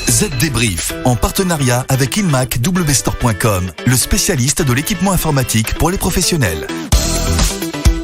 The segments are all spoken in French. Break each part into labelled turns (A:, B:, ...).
A: Z-Débrief, en partenariat avec InmacWstore.com, le spécialiste de l'équipement informatique pour les professionnels.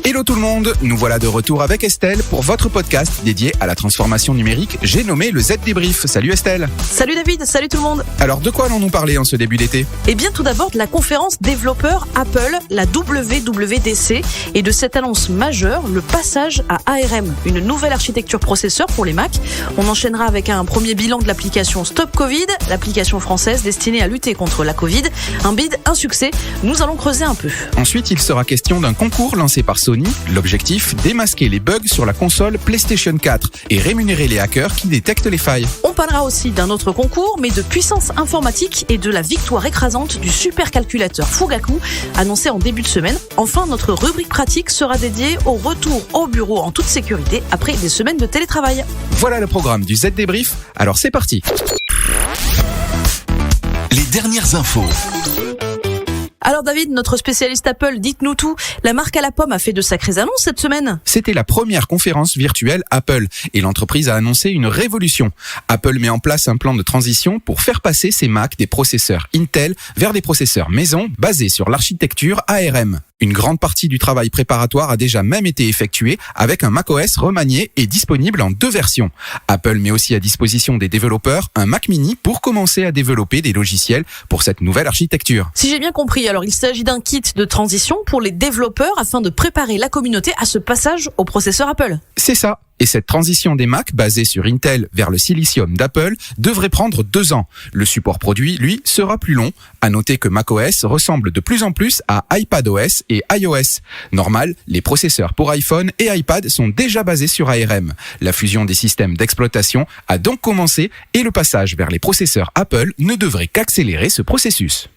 B: Hello tout le monde, nous voilà de retour avec Estelle pour votre podcast dédié à la transformation numérique. J'ai nommé le Z-Débrief. Salut Estelle.
C: Salut David, salut tout le monde.
B: Alors de quoi allons-nous parler en ce début d'été ?
C: Eh bien tout d'abord de la conférence développeur Apple, la WWDC, et de cette annonce majeure, le passage à ARM, une nouvelle architecture processeur pour les Mac. On enchaînera avec un premier bilan de l'application Stop Covid, l'application française destinée à lutter contre la Covid. Un bid, un succès, nous allons creuser un peu.
B: Ensuite, il sera question d'un concours lancé par Sony. L'objectif, démasquer les bugs sur la console PlayStation 4 et rémunérer les hackers qui détectent les failles.
C: On parlera aussi d'un autre concours, mais de puissance informatique et de la victoire écrasante du supercalculateur Fugaku, annoncé en début de semaine. Enfin, notre rubrique pratique sera dédiée au retour au bureau en toute sécurité après des semaines de télétravail.
B: Voilà le programme du Z-Débrief, alors c'est parti.
A: Les dernières infos.
C: Alors David, notre spécialiste Apple, dites-nous tout. La marque à la pomme a fait de sacrées annonces cette semaine.
B: C'était la première conférence virtuelle Apple et l'entreprise a annoncé une révolution. Apple met en place un plan de transition pour faire passer ses Mac des processeurs Intel vers des processeurs maison basés sur l'architecture ARM. Une grande partie du travail préparatoire a déjà même été effectuée avec un macOS remanié et disponible en 2 versions. Apple met aussi à disposition des développeurs un Mac mini pour commencer à développer des logiciels pour cette nouvelle architecture.
C: Si j'ai bien compris, alors il s'agit d'un kit de transition pour les développeurs afin de préparer la communauté à ce passage au processeur Apple.
B: C'est ça. Et cette transition des Mac basés sur Intel vers le silicium d'Apple devrait prendre 2 ans. Le support produit, lui, sera plus long. À noter que macOS ressemble de plus en plus à iPadOS et iOS. Normal, les processeurs pour iPhone et iPad sont déjà basés sur ARM. La fusion des systèmes d'exploitation a donc commencé et le passage vers les processeurs Apple ne devrait qu'accélérer ce processus.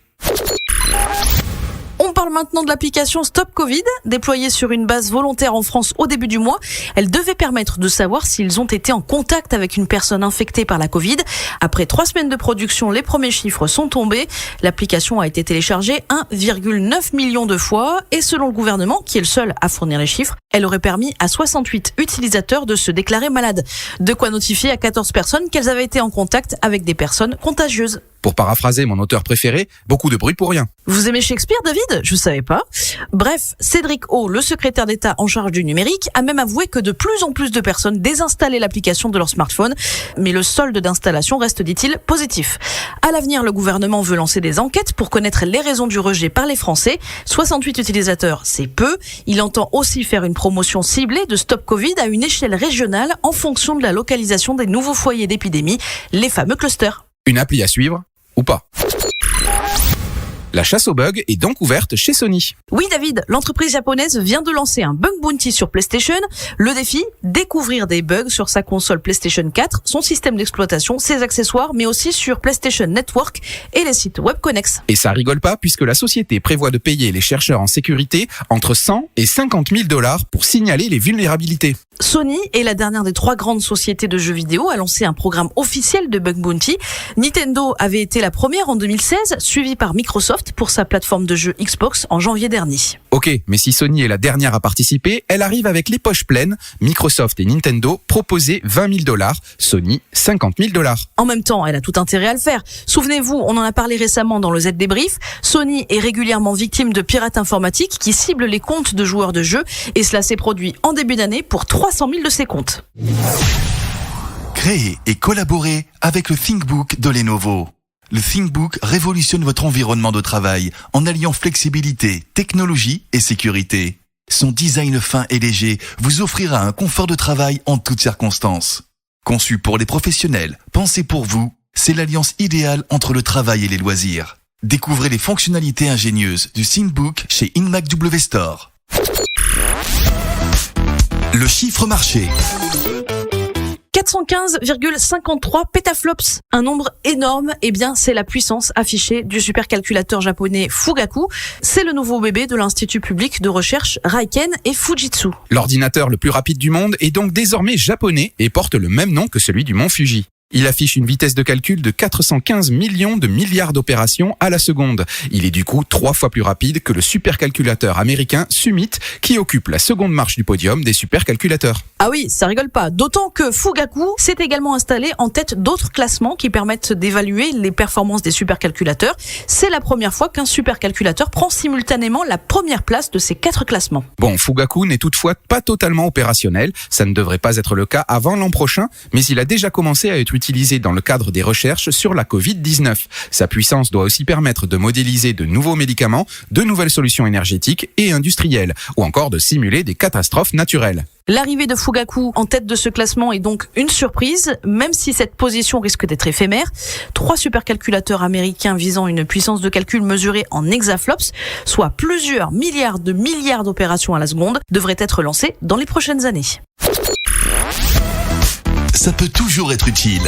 C: On parle maintenant de l'application Stop Covid, déployée sur une base volontaire en France au début du mois. Elle devait permettre de savoir s'ils ont été en contact avec une personne infectée par la Covid. Après 3 semaines de production, les premiers chiffres sont tombés. L'application a été téléchargée 1,9 million de fois et selon le gouvernement, qui est le seul à fournir les chiffres, elle aurait permis à 68 utilisateurs de se déclarer malades. De quoi notifier à 14 personnes qu'elles avaient été en contact avec des personnes contagieuses.
B: Pour paraphraser mon auteur préféré, beaucoup de bruit pour rien.
C: Vous aimez Shakespeare, David ? Je savais pas. Bref, Cédric O, le secrétaire d'État en charge du numérique, a même avoué que de plus en plus de personnes désinstallaient l'application de leur smartphone. Mais le solde d'installation reste, dit-il, positif. À l'avenir, le gouvernement veut lancer des enquêtes pour connaître les raisons du rejet par les Français. 68 utilisateurs, c'est peu. Il entend aussi faire une promotion ciblée de Stop Covid à une échelle régionale en fonction de la localisation des nouveaux foyers d'épidémie, les fameux clusters.
B: Une appli à suivre ou pas. La chasse aux bugs est donc ouverte chez Sony.
C: Oui David, l'entreprise japonaise vient de lancer un bug bounty sur PlayStation. Le défi, découvrir des bugs sur sa console PlayStation 4, son système d'exploitation, ses accessoires, mais aussi sur PlayStation Network et les sites web connexes.
B: Et ça rigole pas puisque la société prévoit de payer les chercheurs en sécurité entre 100 et 50 000 $ pour signaler les vulnérabilités.
C: Sony est la dernière des 3 grandes sociétés de jeux vidéo à lancer un programme officiel de bug bounty. Nintendo avait été la première en 2016, suivie par Microsoft pour sa plateforme de jeux Xbox en janvier dernier.
B: Ok, mais si Sony est la dernière à participer, elle arrive avec les poches pleines. Microsoft et Nintendo proposaient 20 000 $, Sony 50 000 $.
C: En même temps, elle a tout intérêt à le faire. Souvenez-vous, on en a parlé récemment dans le Z-Débrief, Sony est régulièrement victime de pirates informatiques qui ciblent les comptes de joueurs de jeux et cela s'est produit en début d'année pour 300 000 de ses comptes.
A: Créez et collaborez avec le ThinkBook de Lenovo. Le ThinkBook révolutionne votre environnement de travail en alliant flexibilité, technologie et sécurité. Son design fin et léger vous offrira un confort de travail en toutes circonstances. Conçu pour les professionnels, pensé pour vous, c'est l'alliance idéale entre le travail et les loisirs. Découvrez les fonctionnalités ingénieuses du ThinkBook chez InmacWstore. Le chiffre marché.
C: 415,53 pétaflops, un nombre énorme, eh bien c'est la puissance affichée du supercalculateur japonais Fugaku. C'est le nouveau bébé de l'Institut public de recherche Raiken et Fujitsu.
B: L'ordinateur le plus rapide du monde est donc désormais japonais et porte le même nom que celui du mont Fuji. Il affiche une vitesse de calcul de 415 millions de milliards d'opérations à la seconde. Il est du coup 3 fois plus rapide que le supercalculateur américain Summit qui occupe la seconde marche du podium des supercalculateurs.
C: Ah oui, ça rigole pas. D'autant que Fugaku s'est également installé en tête d'autres classements qui permettent d'évaluer les performances des supercalculateurs. C'est la première fois qu'un supercalculateur prend simultanément la première place de ces 4 classements.
B: Bon, Fugaku n'est toutefois pas totalement opérationnel. Ça ne devrait pas être le cas avant l'an prochain, mais il a déjà commencé à être utilisé dans le cadre des recherches sur la Covid-19. Sa puissance doit aussi permettre de modéliser de nouveaux médicaments, de nouvelles solutions énergétiques et industrielles, ou encore de simuler des catastrophes naturelles.
C: L'arrivée de Fugaku en tête de ce classement est donc une surprise, même si cette position risque d'être éphémère. 3 supercalculateurs américains visant une puissance de calcul mesurée en exaflops, soit plusieurs milliards d'opérations à la seconde, devraient être lancés dans les prochaines années.
A: Ça peut toujours être utile.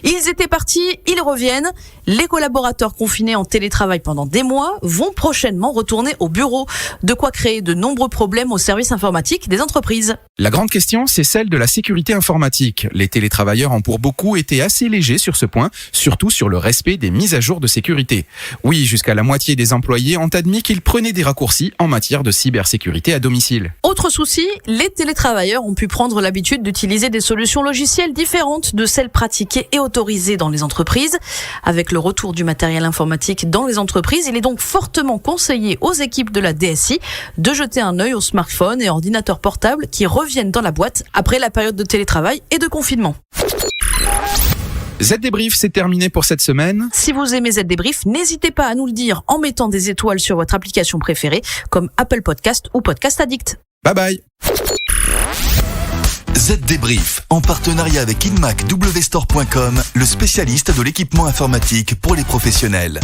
C: Ils étaient partis, ils reviennent. Les collaborateurs confinés en télétravail pendant des mois vont prochainement retourner au bureau. De quoi créer de nombreux problèmes au service informatique des entreprises.
B: La grande question, c'est celle de la sécurité informatique. Les télétravailleurs ont pour beaucoup été assez légers sur ce point, surtout sur le respect des mises à jour de sécurité. Oui, jusqu'à la moitié des employés ont admis qu'ils prenaient des raccourcis en matière de cybersécurité à domicile.
C: Autre souci, les télétravailleurs ont pu prendre l'habitude d'utiliser des solutions logicielles différentes de celles pratiquées et autorisées dans les entreprises. Avec le retour du matériel informatique dans les entreprises, il est donc fortement conseillé aux équipes de la DSI de jeter un œil aux smartphones et ordinateurs portables qui reviennent dans la boîte après la période de télétravail et de confinement.
B: Z-Débrief, c'est terminé pour cette semaine.
C: Si vous aimez Z-Débrief, n'hésitez pas à nous le dire en mettant des étoiles sur votre application préférée comme Apple Podcast ou Podcast Addict.
B: Bye bye.
A: Z-Débrief, en partenariat avec InMacWstore.com, le spécialiste de l'équipement informatique pour les professionnels.